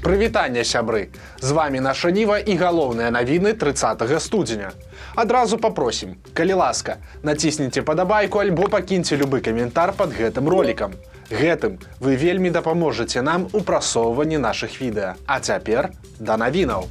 Прывітанне, сябры! З вами наша Ніва і галоўныя навіны 30 студзеня. Адразу папросім, калі ласка, націсніце падабайку альбо пакіньце любы каментар пад гэтым ролікам. Гэтым вы вельмі дапаможаце нам у прасоўванні нашых відэа. А цяпер да навінаў.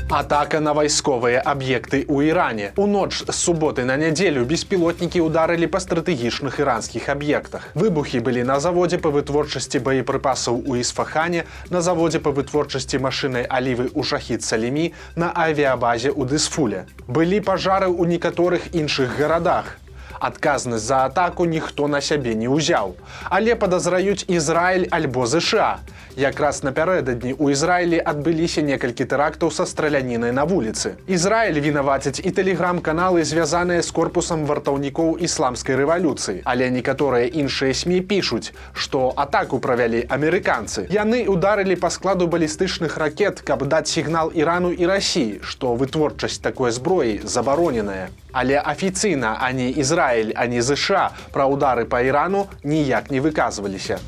Атака на вайсковыя аб'екты ў Іране. У ноч з суботы на нядзелю беспілотнікі ўдарылі па стратэгічных іранскіх аб'ектах. Выбухі былі на заводзе па вытворчасці боепрыпасаў у Ісфахане, на заводзе па вытворчасці машыннай алівы ў Шахід-Салімі, на авіябазе ў Дысфуле. Былі пажары ў некаторых іншых гарадах. Адказнасць за атаку ніхто на сябе не ўзяў. Але падазраюць Ізраіль альбо ЗША. Якраз напярэдадні ў Ізраілі адбыліся некалькі тэрактаў са стралянінай на вуліцы. Ізраіль вінавацяць і тэлеграм-каналы, звязаныя з корпусам вартаўнікоў ісламскай рэвалюцыі. Але некаторыя іншыя СМІ пішуць, што атаку правялі амерыканцы. Яны ўдарылі па складу балістычных ракет, каб даць сігнал Ірану і Расіі, што вытворчасць такой зброі забароненая. Але афіцыйна ані Ізраіль, ані ЗША пра ўдары па Ірану ніяк не выказваліся.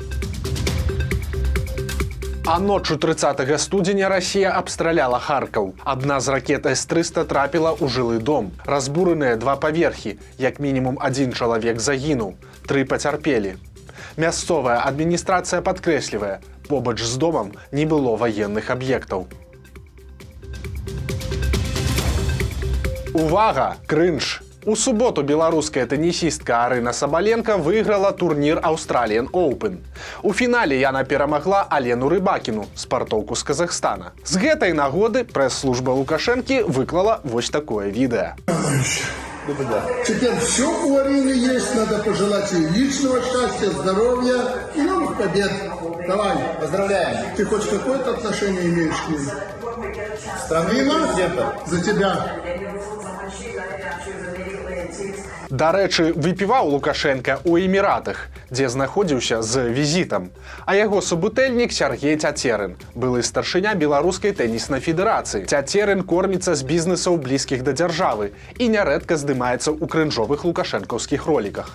А ноччу 30 студзеня Расія абстраляла Харкаў. Адна з ракет С-300 трапіла ў жылы дом. Разбураныя два паверхі, як мінімум адзін чалавек загінуў, 3 пацярпелі. Мясцовая адміністрацыя падкрэслівае, побач з домам не было ваенных аб'ектаў. Увага! Крынж! У суботу беларуская тэнісістка Арына Сабаленка выйграла турнір Australian Open. У фінале яна перамагла Алену Рыбакіну, спартоўку з Казахстана. З гэтай нагоды прэс-служба Лукашэнкі выклала вось такое відэа. Теперь все у Арины есть, надо пожелать ей личного счастья, здоровья и новых побед. Давай, поздравляем. Ты хоть какое-то отношение имеешь к ней? Страна где-то за тебя. Дарэчы, выпіваў Лукашенка ў Эміратах, дзе знаходзіўся з візітам. А яго субутэльнік Сяргей Цяцерын, былы старшыня беларускай тэніснай федэрацыі. Цяцерын корміцца з бізнесаў блізкіх да дзяржавы і нярэдка здымаецца ў крынжовых лукашэнкаўскіх роліках.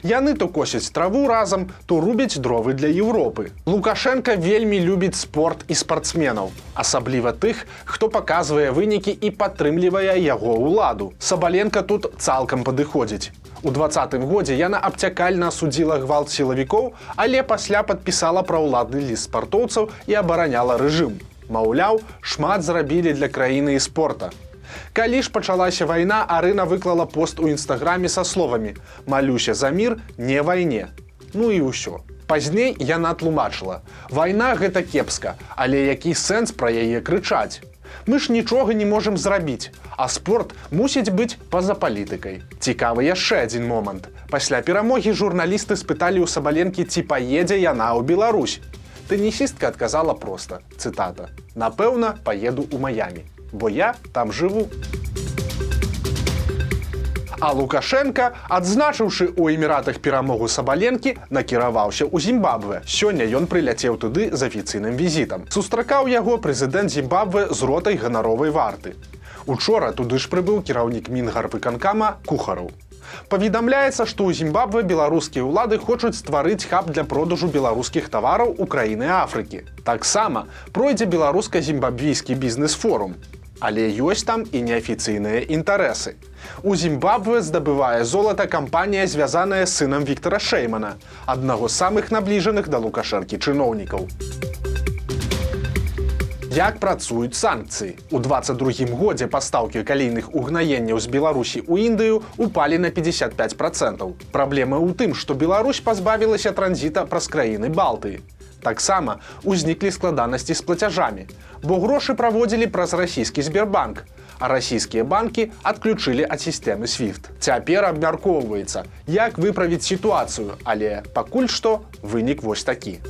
Яны то косяць траву разам, то рубяць дровы для Еўропы. Лукашенка вельмі любіць спорт і спартсменаў, асабліва тых, хто паказвае вынікі і падтрымлівае яго ўладу. Сабаленка тут цалкам падыходзіць. У 20-м годзе яна абцякальна асудзіла гвалт сілавікоў, але пасля падпісала праўладны ліст спартоўцаў і абараняла рэжым. Маўляў, шмат зрабілі для краіны і спорта. Калі ж пачалася вайна, Арына выклала пост у інстаграме са словамі «Малюся за мір, не вайне». Ну і ўсё. Пазней яна тлумачыла: «Вайна гэта кепска, але які сэнс пра яе крычаць? Мы ж нічога не можам зрабіць, а спорт мусіць быць па-за палітыкай». Цікавы яшчэ адзін момант. Пасля перамогі журналісты спыталі ў Сабаленкі, ці паедзе яна ў Беларусь. Тэнісістка адказала проста, цытата: «Напэўна, паеду ў Маямі, бо я там жыву». А Лукашенка, адзначыўшы ў Эміратах перамогу Сабаленкі, накіраваўся ў Зімбабве. Сёння ён прыляцеў туды з афіцыйным візітам. Сустракаў яго прэзідэнт Зімбабве з ротай ганаровай варты. Учора туды ж прыбыў кіраўнік Мінгарвыканкама Кухараў. Паведамляецца, што ў Зімбабве беларускія ўлады хочуць стварыць хаб для продажу беларускіх тавараў у краіны Афрыкі. Таксама пройдзе беларуска-зімбабвійскі бізнес-форум. Але ёсць там і неафіцыйныя інтарэсы. У Зімбабве здабывае золата кампанія, звязаная з сынам Віктара Шэймана, аднаго з самых набліжаных да Лукашэнкі чыноўнікаў. Як працуюць санкцыі? У 22-м годзе пастаўкі калійных угнаенняў з Беларусі ў Індыю упалі на 55%. Праблема ў тым, што Беларусь пазбавілася транзіта праз краіны Балтыі. Таксама узніклі складанасці з плацяжамі, бо грошы праводзілі праз расійскі Сбербанк, а расійскія банкі адключылі ад сістэмы SWIFT. Цяпер абмяркоўваецца, як выправіць сітуацыю, але пакуль што вынік вось такі.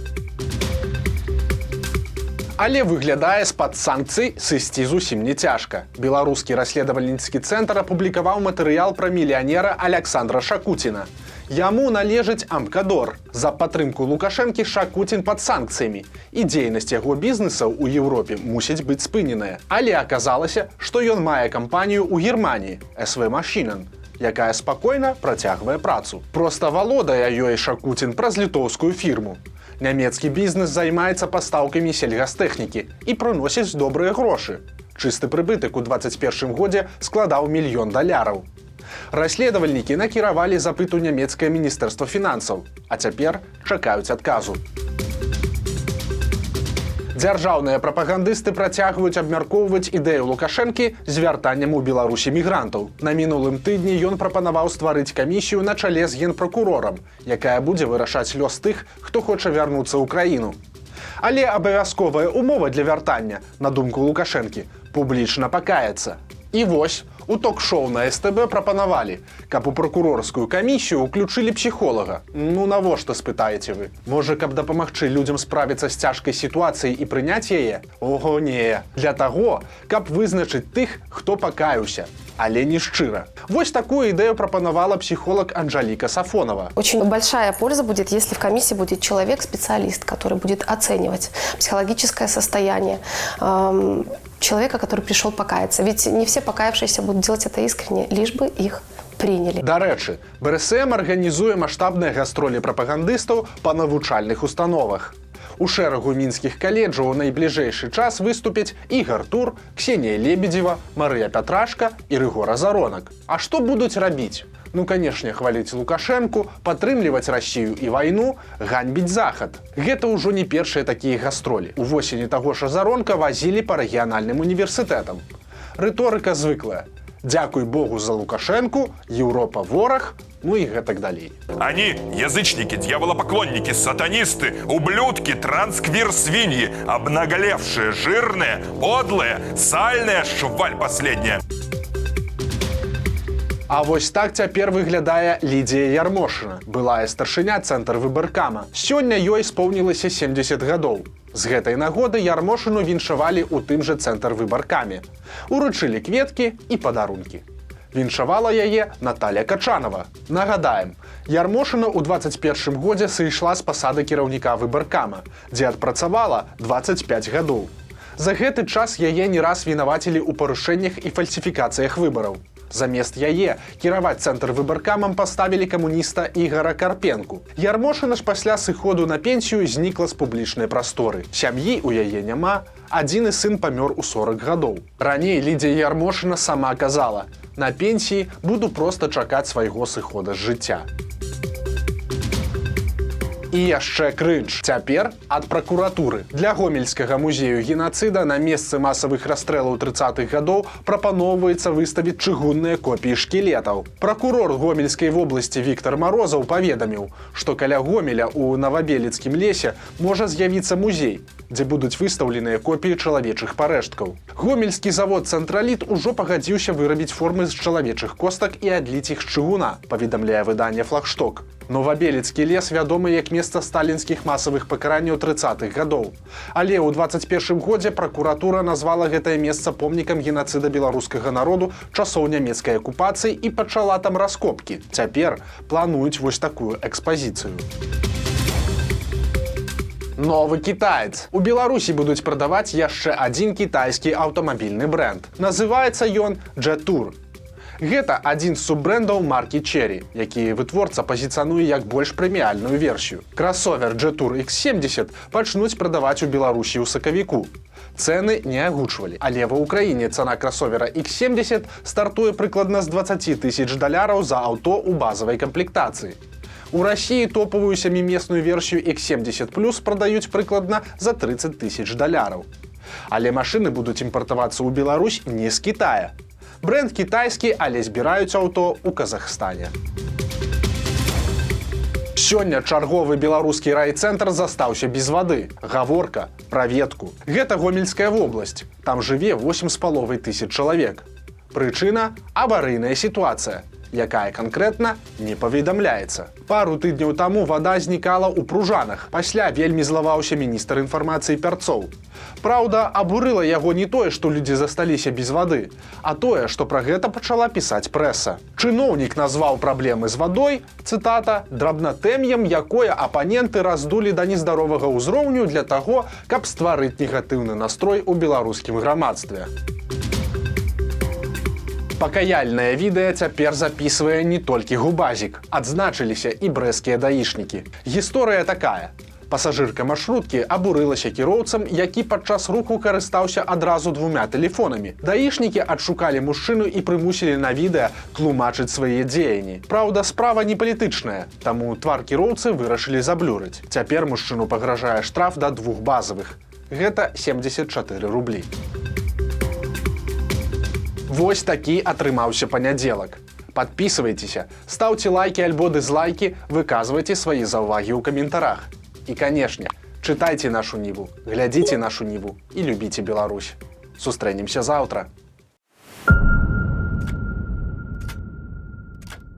Але выглядае, з-пад санкцый сысці зусім не цяжка. Беларускі расследавальніцкі цэнтр апублікаваў матэрыял пра мільянера Аляксандра Шакуціна. Яму належыць Амкадор. За падтрымку Лукашэнкі Шакуцін пад санкцыямі, і дзейнасць яго бізнесаў у Еўропе мусіць быць спыненая. Але аказалася, што ён мае кампанію ў Германіі СВ Машінен, якая спакойна працягвае працу. Проста валодае ёй Шакуцін праз літоўскую фірму. Нямецкі бізнес займаецца пастаўкамі сельгастэхнікі і прыносіць добрыя грошы. Чысты прыбытак у 2021 годзе складаў $1 мільён. Расследавальнікі накіравалі запыт у нямецкае міністэрства фінансаў, а цяпер чакаюць адказу. Дзяржаўныя прапагандысты працягваюць абмяркоўваць ідэю Лукашэнкі з вяртаннем у Беларусі мігрантаў. На мінулым тыдні ён прапанаваў стварыць камісію на чале з генпракурорам, якая будзе вырашаць лёс тых, хто хоча вярнуцца ў краіну. Але абавязковая умова для вяртання, на думку Лукашэнкі, публічна пакаяцца. І вось, у ток-шоу на СТБ прапанавалі, каб у пракурорскую камісію ўключылі псіхолага. Ну навошта, спытаеце вы? Можа, каб дапамагчы людзям справіцца з цяжкай сітуацыяй і прыняць яе? Ого, не. Для таго, каб вызначыць тых, хто пакаяўся, але не шчыра. Вось такую ідэю прапанавала психолог Анжелика Сафонова. Очень большая польза будет, если в комиссии будет человек-специалист, который будет оценивать психологическое состояние человека, который пришел покаяться. Ведь не все покаявшиеся будут делать это искренне, лишь бы их приняли. Дарэчы, БРСМ арганізуе маштабныя гастролі прапагандыстаў па навучальных установах. У шэрагу мінскіх каледжаў у найбліжэйшы час выступяць Ігор Тур, Ксенія Лебедзева, Марыя Пятрашка і Рыгор Азаронак. А што будуць рабіць? Ну, канешне, хваліць Лукашэнку, падтрымліваць Расію і вайну, ганьбіць Захад. Гэта ўжо не першыя такія гастролі. Увосені таго ж Азаронка вазілі па рэгіянальным універсітэтам. Рыторыка звыклая. Дзякуй Богу за Лукашэнку, Еўропа вораг, ну и гэтак далей. Они язычники, дьяволопоклонники, сатанисты, ублюдки, трансквир-свиньи, обнаголевшие, жирные, подлые, сальная шваль последняя. А вось так цяпер выглядае Лідія Ярмошына, былая старшыня цэнтр выбаркама. Сёння ёй споўнілася 70 гадоў. З гэтай нагоды Ярмошыну віншавалі ў тым жа цэнтр выбаркаме. Уручылі кветкі і падарункі. Віншавала яе Наталья Качанова. Нагадаем, Ярмошына ў 21 годзе сышла з пасады кіраўніка выбаркама, дзе адпрацавала 25 гадоў. За гэты час яе не раз вінавацілі ў парушэннях і фальсіфікацыях выбараў. Замест яе кіраваць цэнтр выбаркамам паставілі камуніста Ігора Карпенку. Ярмошына ж пасля сыходу на пенсію знікла з публічнай прасторы. Сям'і ў яе няма, адзіны сын памёр у 40 гадоў. Раней Лідія Ярмошына сама казала: «На пенсіі буду проста чакаць свайго сыхода з жыцця». І яшчэ крынж. Цяпер ад пракуратуры. Для гомельскага музею генацыда на месцы масавых расстрэлаў 30-х гадоў прапаноўваецца выставіць чыгунныя копіі шкілетаў. Пракурор Гомельскай вобласці Віктор Марозаў паведаміў, што каля Гомеля ў Навабелецкім лесе можа з'явіцца музей, дзе будуць выстаўленыя копіі чалавечых парэшткаў. Гомельскі завод «Цэнтраліт» ужо пагадзіўся вырабіць формы з чалавечых костак і адліць іх з чыгуна, паведамляе выданне «Флагшток». Новабелецкі лес вядомы як месца сталінскіх масавых пакаранняў 30-х гадоў. Але ў 21 годзе пракуратура назвала гэтае месца помнікам генацыда беларускага народу часоў нямецкай акупацыі і пачала там раскопкі. Цяпер плануюць вось такую экспазіцыю. Новы кітаец. У Беларусі будуць прадаваць яшчэ адзін кітайскі аўтамабільны брэнд. Называецца ён Jetour. Гэта адзін з суббрэндаў маркі Cherry, які вытворца пазіцыянуе як больш прэміальную версію. Красовер Jetour X70 пачнуць прадаваць у Беларусі ў сакавіку. Цэны не агучвалі, але ва ўкраіне цана красовера X70 стартуе прыкладна з $20 000 за аўто ў базавай камплектацыі. У Расіі топавую 7-месную версію X70 Plus прадаюць прыкладна за $30 000. Але машыны будуць імпартавацца ў Беларусь не з Кітая. Брэнд кітайскі, але збіраюць аўто ў Казахстане. Сёння чарговы беларускі райцэнтр застаўся без вады. Гаворка пра ветку. Гэта Гомельская вобласць. Там жыве 8,5 тысяч чалавек. Прычына – аварыйная сітуацыя, якая канкрэтна не паведамляецца. Пару тыдняў таму вада знікала ў Пружанах. Пасля вельмі злаваўся міністр інфармацыі Пярцоў. Праўда, абурыла яго не тое, што людзі засталіся без вады, а тое, што пра гэта пачала пісаць прэса. Чыноўнік назваў праблемы з вадой, цытата, драбнатэм'ем, якое апаненты раздулі да нездаровага ўзроўню для таго, каб стварыць негатыўны настрой у беларускім грамадстве. Пакаяльнае відэа цяпер запісвае не толькі губазік. Адзначыліся і брэсцкія даішнікі. Гісторыя такая. Пасажырка маршруткі абурылася кіроўцам, які падчас руху карыстаўся адразу 2 тэлефонамі. Даішнікі адшукалі мужчыну і прымусілі на відэа тлумачыць свае дзеянні. Праўда, справа не палітычная, таму твар кіроўцы вырашылі заблюрыць. Цяпер мужчыну пагражае штраф да 2 базавых. Гэта 74 рублі. Вось такі атрымаўся панядзелак. Падпісывайцеся, стаўце лайкі альбо дызлайкі, выказвайце свае заўвагі ў каментарах. І, канешне, чытайце нашу Ніву, глядзіце нашу Ніву і любіце Беларусь. Сустрэнемся заўтра.